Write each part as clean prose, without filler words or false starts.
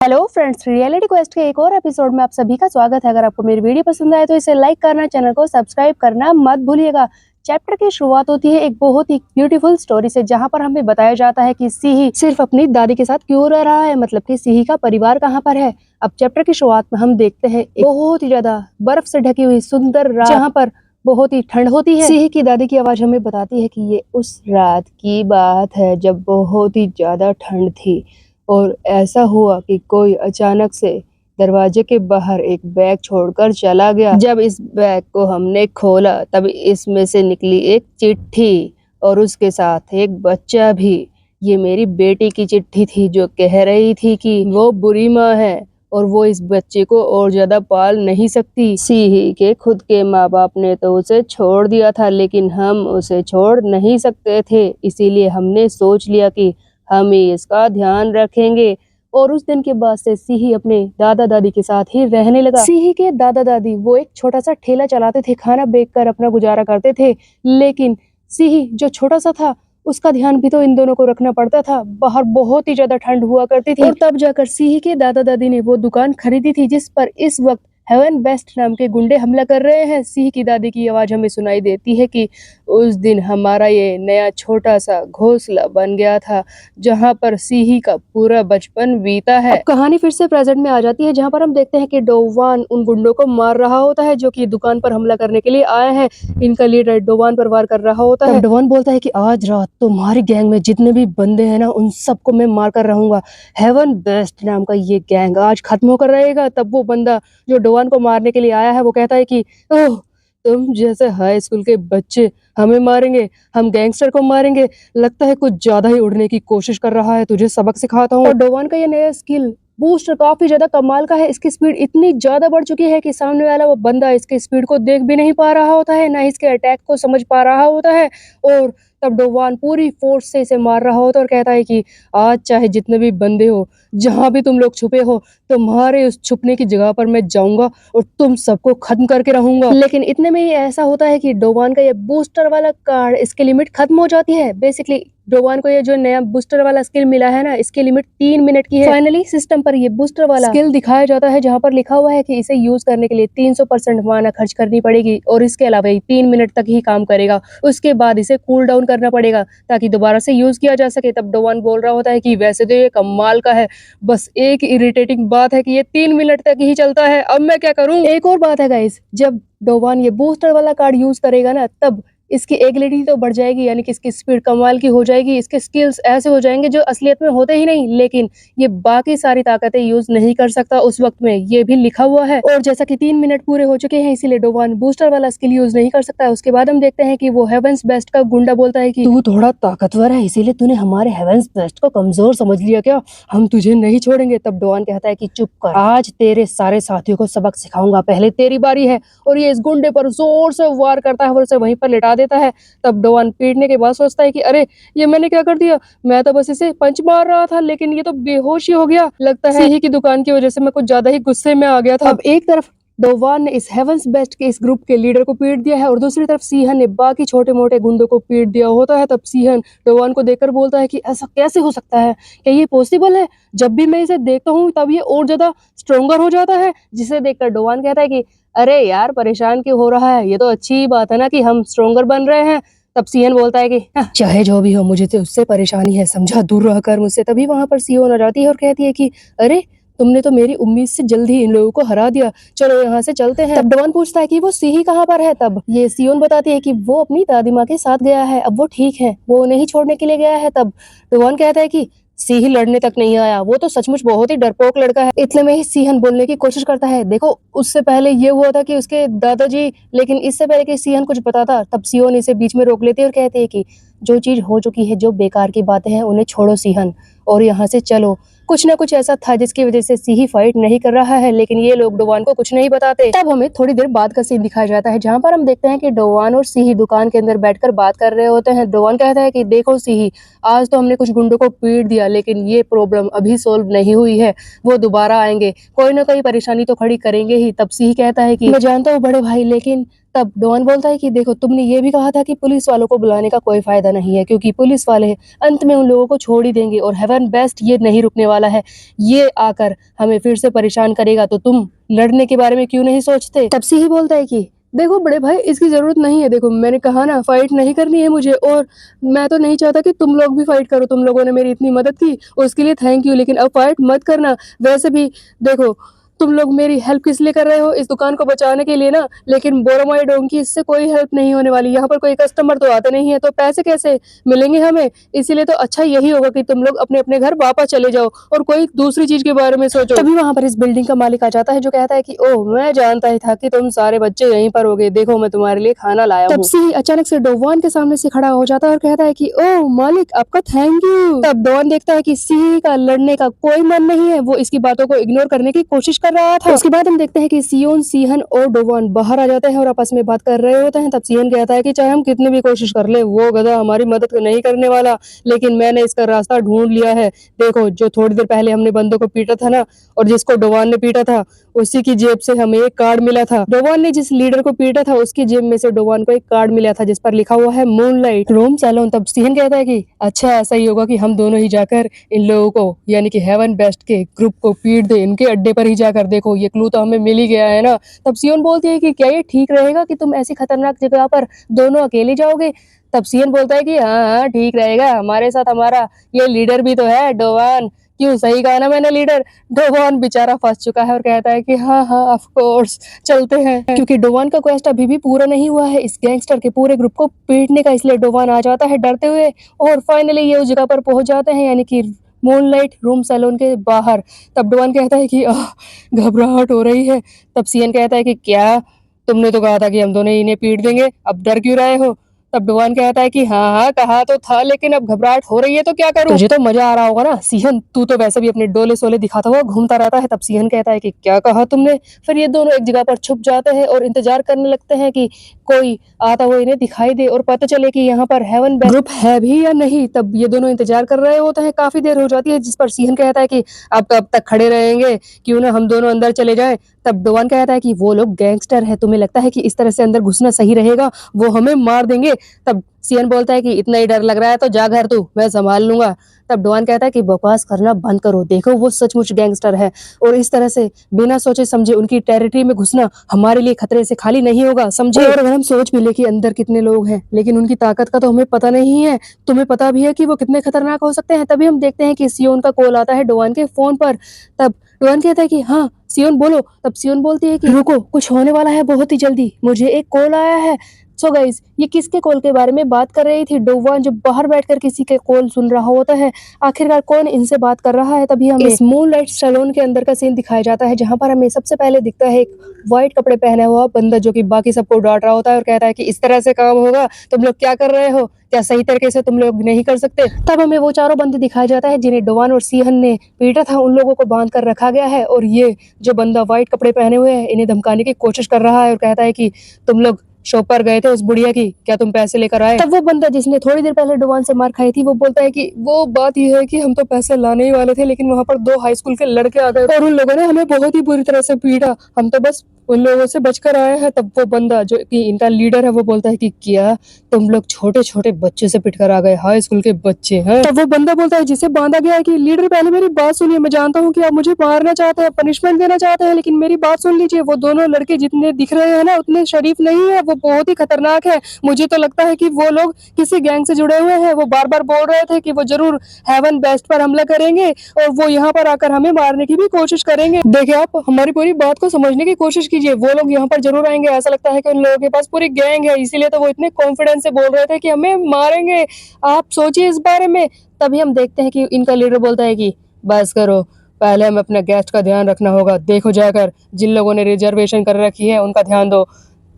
Hello friends, reality quest के एक और एपिसोड में आप सभी का स्वागत है। अगर आपको मेरी वीडियो पसंद आए तो इसे लाइक करना, चैनल को सब्सक्राइब करना मत भूलिएगा। चैप्टर की शुरुआत होती है एक बहुत ही ब्यूटीफुल स्टोरी से, जहां पर हमें बताया जाता है कि सिही सिर्फ अपनी दादी के साथ क्यों रह रहा है, मतलब कि सिही का परिवार कहां पर है। अब चैप्टर की शुरुआत में हम देखते हैं एक बहुत ही ज्यादा बर्फ से ढकी हुई सुंदर रात, जहाँ पर बहुत ही ठंड होती है। सिही की दादी की आवाज हमें बताती है कि ये उस रात की बात है जब बहुत ही ज्यादा ठंड थी और ऐसा हुआ कि कोई अचानक से दरवाजे के बाहर एक बैग छोड़कर चला गया। जब इस बैग को हमने खोला तब इसमें से निकली एक चिट्ठी और उसके साथ एक बच्चा भी। ये मेरी बेटी की चिट्ठी थी जो कह रही थी कि वो बुरी माँ है और वो इस बच्चे को और ज्यादा पाल नहीं सकती। सिही के खुद के माँ बाप ने तो उसे छोड़ दिया था, लेकिन हम उसे छोड़ नहीं सकते थे, इसीलिए हमने सोच लिया कि हम ही इसका ध्यान रखेंगे। और उस दिन के बाद से सिही अपने दादा दादी के साथ ही रहने लगा। सिही के दादा दादी वो एक छोटा सा ठेला चलाते थे, खाना बेचकर अपना गुजारा करते थे, लेकिन सिही जो छोटा सा था उसका ध्यान भी तो इन दोनों को रखना पड़ता था। बाहर बहुत ही ज्यादा ठंड हुआ करती थी और तब जाकर सिही के दादा दादी ने वो दुकान खरीदी थी जिस पर इस वक्त हेवन बेस्ट नाम के गुंडे हमला कर रहे हैं। सिही की दादी की आवाज हमें सुनाई देती है कि उस दिन हमारा ये नया छोटा सा घोंसला बन गया था जहां पर सिही का पूरा बचपन बीता है। अब कहानी फिर से प्रेजेंट में आ जाती है, जहां पर हम देखते हैं कि डोवान उन गुंडों को मार रहा होता है जो कि दुकान पर हमला करने के लिए आए हैं। इनका लीडर डोवान पर वार कर रहा होता है। डोवान बोलता है कि आज रात तुम्हारी गैंग में जितने भी बंदे हैं ना, उन सबको मैं मार कर रहूंगा। हेवन बेस्ट नाम का ये गैंग आज खत्म होकर रहेगा। तब वो बंदा जो डोवान को मारने के लिए आया है वो कहता है कि ओह, तुम जैसे हाई स्कूल के बच्चे हमें मारेंगे, हम गैंगस्टर को मारेंगे, लगता है कुछ ज्यादा ही उड़ने की कोशिश कर रहा है, तुझे सबक सिखाता हूँ। और डोवान का ये नया स्किल बूस्टर काफी ज्यादा कमाल का है। इसकी स्पीड इतनी ज्यादा बढ़ चुकी है कि सामने वाला वो बंदा इसके स्पीड को देख भी नहीं पा रहा होता है, ना इसके अटैक को समझ पा रहा होता है। और तब डोवान पूरी फोर्स से इसे मार रहा होता है और कहता है कि आज चाहे जितने भी बंदे हो, जहां भी तुम लोग छुपे हो, तुम्हारे उस छुपने की जगह पर मैं जाऊंगा और तुम सबको खत्म करके रहूंगा। लेकिन इतने में ही ऐसा होता है कि डोवान का ये बूस्टर वाला कार्ड, इसकी लिमिट खत्म हो जाती है। बेसिकली डोवान को ये जो नया बूस्टर वाला स्किल मिला है ना, इसकी लिमिट 3 मिनट की है। फाइनली सिस्टम पर ये बूस्टर वाला स्किल दिखाया जाता है, जहां पर लिखा हुआ है कि इसे यूज करने के लिए 300% माना खर्च करनी पड़ेगी और इसके अलावा ये 3 मिनट तक ही काम करेगा। उसके बाद इसे कूल डाउन करना पड़ेगा ताकि दोबारा से यूज किया जा सके। तब डोवान बोल रहा होता है कि वैसे तो ये कमाल का है, बस एक इरिटेटिंग बात है कि ये 3 मिनट तक ही चलता है, अब मैं क्या करूं। एक और बात है गाइस, जब डोवान ये बूस्टर वाला कार्ड यूज करेगा ना, तब इसकी एबिलिटी तो बढ़ जाएगी, यानी कि इसकी स्पीड कमाल की हो जाएगी, इसके स्किल्स ऐसे हो जाएंगे जो असलियत में होते ही नहीं, लेकिन ये बाकी सारी ताकतें यूज नहीं कर सकता उस वक्त में, ये भी लिखा हुआ है। और जैसा कि 3 मिनट पूरे हो चुके हैं, इसीलिए डोवान बूस्टर वाला स्किल यूज नहीं कर सकता है। उसके बाद हम देखते हैं कि वो हेवंस बेस्ट का गुंडा बोलता है कि तू थोड़ा ताकतवर है, इसीलिए तूने हमारे हेवंस बेस्ट को कमजोर समझ लिया क्या, हम तुझे नहीं छोड़ेंगे। तब डोवान कहता है कि चुप कर, आज तेरे सारे साथियों को सबक सिखाऊंगा, पहले तेरी बारी है। और ये इस गुंडे पर जोर से वार करता है और उसे वहीं पर लिटा देता है। तब डोवान पीटने के बाद सोचता है कि अरे ये मैंने क्या कर दिया, मैं तो बस इसे पंच मार रहा था, लेकिन ये तो बेहोश ही हो गया। लगता है सिही की दुकान की वजह से मैं कुछ ज्यादा ही गुस्से में आ गया था। अब एक तरफ डोवान ने इस हेवंस बेस्ट के इस ग्रुप के लीडर को पीट दिया है और दूसरी तरफ सीहन ने बाकी छोटे मोटे गुंडों को पीट दिया होता है। तब सीहन डोवान को देखकर बोलता है कि ऐसा कैसे हो सकता है, क्या ये पॉसिबल है? जब भी मैं इसे देखता हूँ तब ये और ज्यादा स्ट्रोंगर हो जाता है। जिसे देखकर डोवान कहता है कि अरे यार, परेशान क्यों हो रहा है, ये तो अच्छी बात है ना कि हम स्ट्रोंगर बन रहे हैं। तब सीएन बोलता है कि चाहे जो भी हो, मुझे तो उससे परेशानी है, समझा, दूर रहकर मुझसे। तभी वहां पर सीओन आ जाती है और कहती है कि अरे तुमने तो मेरी उम्मीद से जल्द ही इन लोगों को हरा दिया, चलो यहाँ से चलते हैं। तब डोवान पूछता है कि वो सिही कहाँ पर है। तब ये सीओन बताती है कि वो अपनी दादी माँ के साथ गया है, अब वो ठीक है, वो उन्हें ही छोड़ने के लिए गया है। तब डोवान कहता है कि सिही लड़ने तक नहीं आया, वो तो सचमुच बहुत ही डरपोक लड़का है। इतने में ही सीहन बोलने की कोशिश करता है, देखो उससे पहले ये हुआ था कि उसके दादाजी, लेकिन इससे पहले कि सीहन कुछ बताता तब सीओन इसे बीच में रोक लेती है और कहती है कि जो चीज हो चुकी है, जो बेकार की बातें हैं, उन्हें छोड़ो सीहन और यहाँ से चलो। कुछ ना कुछ ऐसा था जिसकी वजह से सिही फाइट नहीं कर रहा है, लेकिन ये लोग डोवान को कुछ नहीं बताते। तब हमें थोड़ी देर बाद का सीन दिखाया जाता है, जहाँ पर हम देखते हैं कि डोवान और सिही दुकान के अंदर बैठकर बात कर रहे होते हैं। डोवान कहता है कि देखो सिही, आज तो हमने कुछ गुंडों को पीट दिया, लेकिन ये प्रॉब्लम अभी सोल्व नहीं हुई है, वो दोबारा आएंगे, कोई ना कोई परेशानी तो खड़ी करेंगे ही। तब सिही कहता है कि मैं जानता हूँ बड़े भाई, लेकिन तब डॉन बोलता है कि देखो तुमने ये भी कहा था कि पुलिस वालों को बुलाने का कोई फायदा नहीं है, क्योंकि पुलिस वाले अंत में उन लोगों को छोड़ ही देंगे और हेवन बेस्ट ये नहीं रुकने वाला है, ये आकर हमें फिर से परेशान करेगा, तो तुम लड़ने के बारे में क्यों नहीं सोचते। तब से ही बोलता है कि देखो बड़े भाई, इसकी जरूरत नहीं है, देखो मैंने कहा ना फाइट नहीं करनी है मुझे, और मैं तो नहीं चाहता कि तुम लोग भी फाइट करो, तुम लोगों ने मेरी इतनी मदद की उसके लिए थैंक यू, लेकिन अब फाइट मत करना। वैसे भी देखो तुम लोग मेरी हेल्प किस लिए कर रहे हो, इस दुकान को बचाने के लिए ना, लेकिन बोरोमाई डोंकी इससे कोई हेल्प नहीं होने वाली, यहाँ पर कोई कस्टमर तो आते नहीं है, तो पैसे कैसे मिलेंगे हमें, इसीलिए तो अच्छा यही होगा कि तुम लोग अपने अपने घर वापस चले जाओ और कोई दूसरी चीज के बारे में सोचो। तभी वहां पर इस बिल्डिंग का मालिक आ जाता है, जो कहता है कि ओह मैं जानता ही था कि तुम सारे बच्चे यहीं पर होगे, देखो मैं तुम्हारे लिए खाना लाया हूँ। तब से ही अचानक से डोवान के सामने से खड़ा हो जाता है और कहता है कि ओह मालिक आपका थैंक यू। तब डॉन देखता है कि सी का लड़ने का कोई मन नहीं है, वो इसकी बातों को इग्नोर करने की कोशिश कर रहा था। उसके बाद हम देखते हैं कि सियोन, सीहन और डोवान बाहर आ जाते हैं और आपस में बात कर रहे होते हैं। तब सीहन कहता है कि चाहे हम कितनी भी कोशिश कर ले, वो गधा हमारी मदद नहीं करने वाला, लेकिन मैंने इसका रास्ता ढूंढ लिया है। देखो जो थोड़ी देर पहले हमने बंदों को पीटा था ना, और जिसको डोवान ने पीटा था, उसी की जेब से हमें एक कार्ड मिला था। डोवान ने जिस लीडर को पीटा था, उसकी जेब में से डोवान को एक कार्ड मिला था जिस पर लिखा हुआ है मूनलाइट रूम सैलून। तब सीहन कहता है कि अच्छा ऐसा ही होगा कि हम दोनों ही जाकर इन लोगों को, यानी कि हेवन बेस्ट के ग्रुप को पीट दे, इनके अड्डे पर ही जाकर, देखो ये क्लू तो हमें मिल ही गया है ना। तब सियोन बोलती है कि क्या ये ठीक रहेगा कि तुम ऐसी खतरनाक जगह पर दोनों अकेले जाओगे। तब सियन बोलता है कि हाँ हाँ ठीक रहेगा, हमारे साथ हमारा ये लीडर भी तो है डोवान। क्यों, सही कहा ना मैंने लीडर। डोवान बेचारा फंस चुका है और कहता है कि हाँ हाँ ऑफ कोर्स चलते हैं, क्योंकि डोवान का क्वेस्ट अभी भी पूरा नहीं हुआ है इस गैंगस्टर के पूरे ग्रुप को पीटने का, इसलिए डोवान आ जाता है डरते हुए और फाइनली ये उस जगह पर पहुंच जाते हैं, यानी कि मूनलाइट रूम सैलून के बाहर। तब डोवान कहता है कि घबराहट हो रही है। तब सियन कहता है कि क्या, तुमने तो कहा था कि हम दोनों इन्हें पीट देंगे, अब डर क्यों रहे हो। तब डुवान कहता है कि हाँ हाँ कहा तो था, लेकिन अब घबराहट हो रही है तो क्या करूं। तुझे तो मजा आ रहा होगा ना सिहन, तू तो वैसे भी अपने डोले सोले दिखाता हुआ घूमता रहता है। तब सिहन कहता है कि क्या कहा तुमने। फिर ये दोनों एक जगह पर छुप जाते हैं और इंतजार करने लगते हैं कि कोई आता हुआ इन्हें दिखाई दे और पता चले कि यहाँ पर हेवन ग्रुप है भी या नहीं। तब ये दोनों इंतजार कर रहे होते हैं, काफी देर हो जाती है, जिस पर सिहन कहता है कि अब कब तक खड़े रहेंगे, क्यों ना हम दोनों अंदर चले जाएं। तब डोवान कहता है कि वो लोग गैंगस्टर है, तुम्हें लगता है कि इस तरह से अंदर घुसना सही रहेगा, वो हमें मार देंगे। तब सियन बोलता है कि इतना ही डर लग रहा है तो जा घर तू, मैं संभाल लूंगा। तब डोवान कहता है कि बकवास करना बंद करो, देखो वो सचमुच गैंगस्टर है और इस तरह से बिना सोचे समझे उनकी टेरिटरी में घुसना हमारे लिए खतरे से खाली नहीं होगा, समझे। और अगर हम सोच भी ले कि अंदर कितने लोग हैं, लेकिन उनकी ताकत का तो हमें पता नहीं है, तुम्हें पता भी है कि वो कितने खतरनाक हो सकते हैं। तभी हम देखते हैं कि सियोन का कॉल आता है डोवान के फोन पर। तब डोवान कहता है कि हाँ सियोन बोलो। तब सियोन बोलती है कि रुको, कुछ होने वाला है बहुत ही जल्दी, मुझे एक कॉल आया है। सो गाइस, ये किसके कॉल के बारे में बात कर रही थी डोवान, जो बाहर बैठकर किसी के कॉल सुन रहा होता है। आखिरकार कौन इनसे बात कर रहा है। तभी हमें इस मूनलाइट सैलून के अंदर का सीन दिखाया जाता है, जहां पर हमें सबसे पहले दिखता है एक व्हाइट कपड़े पहना हुआ बंदा, जो कि बाकी सबको डांट रहा होता है और कहता है कि इस तरह से काम होगा, तुम लोग क्या कर रहे हो, क्या सही तरीके से तुम लोग नहीं कर सकते। तब हमें वो चारों बंदे दिखाया जाता है जिन्हें डोवान और सीहन ने पीटा था, उन लोगों को बांध कर रखा गया है, और ये जो बंदा व्हाइट कपड़े पहने हुए है इन्हें धमकाने की कोशिश कर रहा है और कहता है कि तुम लोग शॉप पर गए थे उस बुढ़िया की, क्या तुम पैसे लेकर आए। तब वो बंदा जिसने थोड़ी देर पहले डोवान से मार खाई थी, वो बोलता है कि वो बात ये है कि हम तो पैसे लाने ही वाले थे, लेकिन वहां पर 2 हाई स्कूल के लड़के आ गए और उन लोगों ने हमें बहुत ही बुरी तरह से पीटा, हम तो बस उन लोगों से बचकर आए हैं। तब वो बंदा जो कि इनका लीडर है, वो बोलता है कि क्या तुम लोग छोटे छोटे बच्चे से पिटकर आ गए, हाई स्कूल के बच्चे हैं। तब वो बंदा बोलता है जिसे बांधा गया है कि लीडर पहले मेरी बात सुनिए, मैं जानता हूँ कि आप मुझे मारना चाहते हैं, पनिशमेंट देना चाहते हैं, लेकिन मेरी बात सुन लीजिए, वो दोनों लड़के जितने दिख रहे हैं ना उतने शरीफ नहीं है, वो बहुत ही खतरनाक है। मुझे तो लगता है कि वो लोग किसी गैंग से जुड़े हुए हैं। वो बार बार बोल रहे थे कि वो जरूर हेवन बेस्ट पर हमला करेंगे और वो यहाँ पर आकर हमें मारने की भी कोशिश करेंगे। देखिए आप हमारी पूरी बात को समझने की कोशिश कीजिए, वो लोग यहाँ पर जरूर आएंगे, ऐसा लगता है कि उन लोगों के पास पूरी गैंग है, इसीलिए तो वो इतने कॉन्फिडेंस से बोल रहे थे कि हमें मारेंगे, आप सोचिए इस बारे में। तभी हम देखते हैं कि इनका लीडर बोलता है कि बस करो, पहले हमें अपने गेस्ट का ध्यान रखना होगा, देखो जाकर जिन लोगों ने रिजर्वेशन कर रखी है उनका ध्यान दो।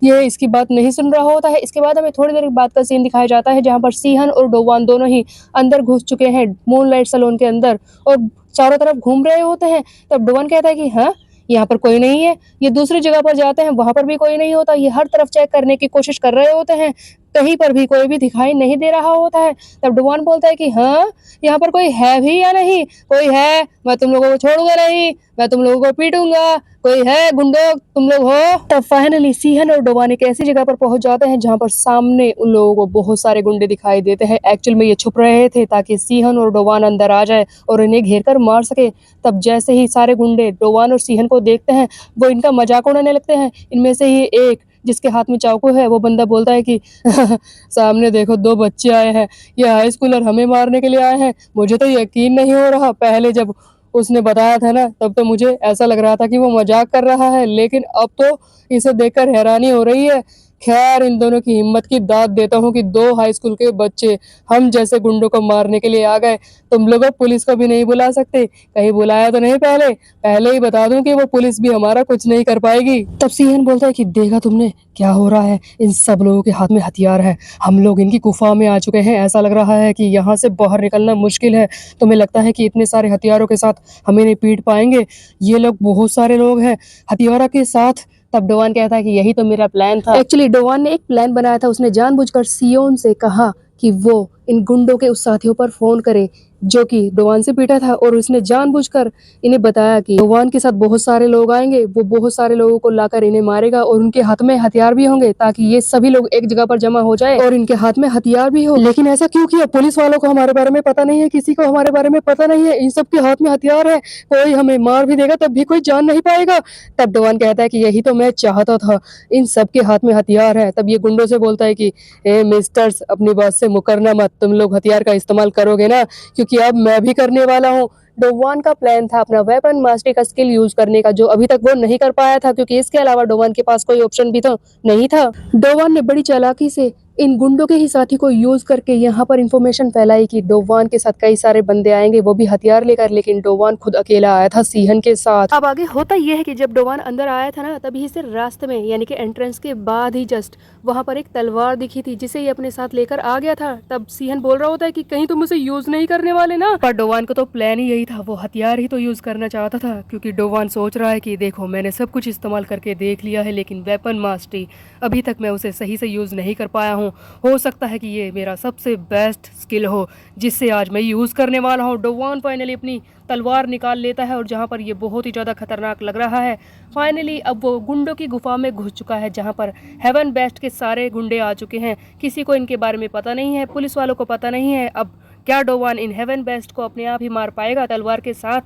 ये इसकी बात नहीं सुन रहा होता है। इसके बाद हमें थोड़ी देर बाद का सीन दिखाया जाता है, जहाँ पर सीहन और डोवान दोनों ही अंदर घुस चुके हैं मूनलाइट सैलून के अंदर और चारों तरफ घूम रहे होते हैं। तब डोवान कहता है कि हाँ यहाँ पर कोई नहीं है। ये दूसरी जगह पर जाते हैं, वहां पर भी कोई नहीं होता, ये हर तरफ चेक करने की कोशिश कर रहे होते हैं। कहीं पर भी कोई भी दिखाई नहीं दे रहा होता है। तब डोवान बोलता है कि हाँ, यहाँ पर कोई है भी या नहीं? कोई है, मैं तुम लोगों को छोड़ूँगा नहीं, मैं तुम लोगों को पीटूँगा, कोई है गुंडों तुम लोग हो? तब फाइनली सीहन और डोवान एक ऐसी जगह पर पहुँच जाते हैं जहाँ पर सामने उन लोगों को बहुत सारे गुंडे दिखाई देते हैं। एक्चुअल में ये छुप रहे थे ताकि सीहन और डोवान अंदर आ जाए और इन्हें घेर कर मार सके। तब जैसे ही सारे गुंडे डोवान और सीहन को देखते हैं, वो इनका मज़ाक उड़ाने लगते हैं। इनमें से ही एक जिसके हाथ में चाकू है, वो बंदा बोलता है कि सामने देखो 2 बच्चे आए हैं, ये हाई स्कूलर हमें मारने के लिए आए हैं। मुझे तो यकीन नहीं हो रहा, पहले जब उसने बताया था ना, तब तो मुझे ऐसा लग रहा था कि वो मज़ाक कर रहा है, लेकिन अब तो इसे देखकर हैरानी हो रही है। खैर इन दोनों की हिम्मत की दाद देता हूँ कि 2 हाई स्कूल के बच्चे हम जैसे गुंडों को मारने के लिए आ गए। तुम लोग अब पुलिस को भी नहीं बुला सकते, कहीं बुलाया तो नहीं पहले? पहले ही बता दूँ कि वो पुलिस भी हमारा कुछ नहीं कर पाएगी। तब सीएन बोलता है कि देखा तुमने क्या हो रहा है? इन सब लोगों के हाथ में हथियार है। हम लोग इनकी गुफा में आ चुके हैं। ऐसा लग रहा है कि यहाँ से बाहर निकलना मुश्किल है। तुम्हें लगता है कि इतने सारे हथियारों के साथ हम इन्हें पीट पाएंगे? ये लोग बहुत सारे लोग हैं हथियारों के साथ। तब डोवान कहता है कि यही तो मेरा प्लान था। एक्चुअली डोवान ने एक प्लान बनाया था। उसने जानबूझकर सियोन से कहा कि वो इन गुंडों के उस साथियों पर फोन करे जो कि डोवान से पीटा था, और उसने जानबूझकर इन्हें बताया कि डोवान के साथ बहुत सारे लोग आएंगे, वो बहुत सारे लोगों को लाकर इन्हें मारेगा और उनके हाथ में हथियार भी होंगे ताकि ये सभी लोग एक जगह पर जमा हो जाए और इनके हाथ में हथियार भी हो। लेकिन ऐसा क्यों किया? पुलिस वालों को हमारे बारे में पता नहीं है, किसी को हमारे बारे में पता नहीं है, इन सब के हाथ में हथियार है, कोई हमें मार भी देगा तब भी कोई जान नहीं पाएगा। तब डोवान कहता है कि यही तो मैं चाहता था, इन सब के हाथ में हथियार है। तब ये गुंडों से बोलता है कि ए मिस्टर्स, अपनी बात से मुकरना मत, तुम लोग हथियार का इस्तेमाल करोगे ना, क्योंकि अब मैं भी करने वाला हूँ। डोवान का प्लान था अपना वेपन मास्टरी का स्किल यूज करने का, जो अभी तक वो नहीं कर पाया था क्योंकि इसके अलावा डोवान के पास कोई ऑप्शन भी तो नहीं था। डोवान ने बड़ी चालाकी से इन गुंडों के ही साथी को यूज करके यहाँ पर इंफॉर्मेशन फैलाई कि डोवान के साथ कई सारे बंदे आएंगे, वो भी हथियार लेकर, लेकिन डोवान खुद अकेला आया था सीहन के साथ। अब आगे होता यह है कि जब डोवान अंदर आया था ना, तभी से रास्ते में यानी कि एंट्रेंस के बाद ही जस्ट वहां पर एक तलवार दिखी थी जिसे ये अपने साथ लेकर आ गया था। तब सीहन बोल रहा होता है कि कहीं तुम उसे यूज नहीं करने वाले ना, पर डोवान को तो प्लान ही यही था, वो हथियार ही तो यूज करना चाहता था, क्योंकि डोवान सोच रहा है कि देखो मैंने सब कुछ इस्तेमाल करके देख लिया है, लेकिन वेपन मास्टरी अभी तक मैं उसे सही से यूज नहीं कर पाया हूँ। हो सकता है कि ये मेरा सबसे बेस्ट स्किल हो जिससे आज मैं यूज़ करने वाला हूँ। डोवान फाइनली अपनी तलवार निकाल लेता है और जहाँ पर ये बहुत ही ज़्यादा खतरनाक लग रहा है, फाइनली अब वो गुंडों की गुफा में घुस चुका है जहाँ पर हेवन बेस्ट के सारे गुंडे आ चुके हैं। किसी को इनके बारे में पता नहीं है, पुलिस वालों को पता नहीं है। अब क्या डोवान इन हेवन बेस्ट को अपने आप ही मार पाएगा तलवार के साथ?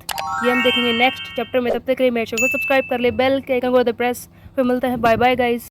ये हम देखेंगे नेक्स्ट चैप्टर में। तब तक के लिए मेरे शो को सब्सक्राइब कर ले, बेल के आइकन को प्रेस। फिर मिलते हैं, बाय बाय गाइस।